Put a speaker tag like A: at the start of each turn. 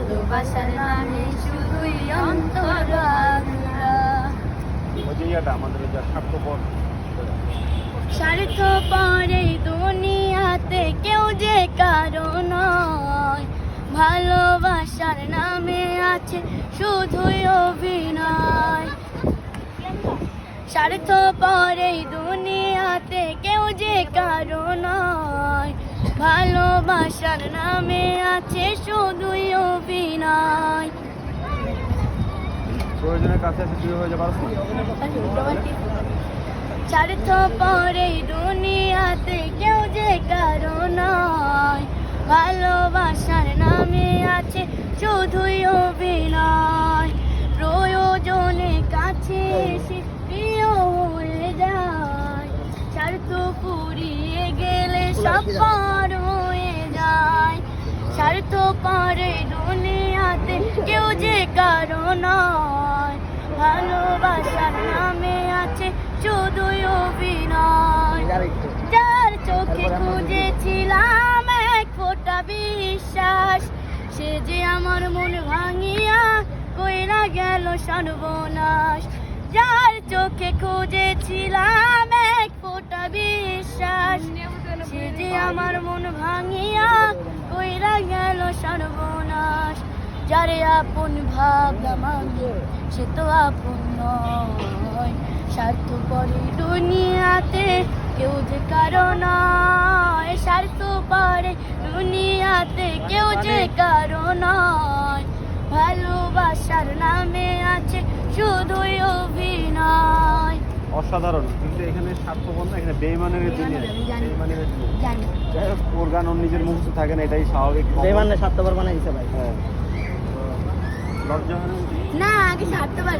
A: ভালোবাসার নামে শুধুই অন্তর আগুলা।
B: ওই যে ইয়াটা আমাদের যা স্বার্থপর
A: স্বার্থপর এই দুনিয়াতে কেউ যে কারো নয়, ভালোবাসার নামে আছে শুধুই অভিনয়। স্বার্থপর এই দুনিয়াতে কেউ যে কারো নয়, ভালোবাসার নামে আছে শুধুই অভিনয়।
B: প্রয়োজনের কাছে এসে তুই হয়ে যাবার
A: স্বার্থপর এই দুনিয়াতে কেউ যে কারো নয়, ভালোবাসার নামে আছে শুধুই অভিনয়। প্রয়োজনে কাছে এসে প্রিয় হয়ে যায়, স্বার্থ পুড়িয়ে গেলে সব পার হয়ে যায়। স্বার্থপর এই দুনিয়াতে কেউ যে কারো নয়, ভালোবাসার নামে আছে শুধুই অভিনয়। যার চোখে খুঁজেছিলাম এক ফোঁটা বিশ্বাস, সে যে আমার মন ভাঙিয়া কইরা গেল সর্বনাশ। যার চোখে খুঁজেছিলাম এক ফোঁটা বিশ্বাস, সে যে আমার মন ভাঙিয়া কইরা গেল সর্বনাশ। যারে আপন ভাবলাম আমি সে তো আপন নয়, স্বার্থপর এই দুনিয়াতে কেউ যে কারো নয়। স্বার্থপর এই দুনিয়াতে কেউ যে কারো নয়, ভালোবাসার নামে আছে শুধুই অভিনয়।
B: অসাধারণ, কিন্তু এখানে স্বার্থপর না, এখানে বেইমানের দুনিয়া। বেইমানের দুনিয়া।
A: জানি
B: যাই হোক, ওর গান ওর নিজের মুখস্থ থাকে না, এটাই স্বাভাবিক।
C: বেইমানে স্বার্থপর বানাই দিছে ভাই।
B: হ্যাঁ, লজ্জা হয় না?
A: না, আগে স্বার্থপর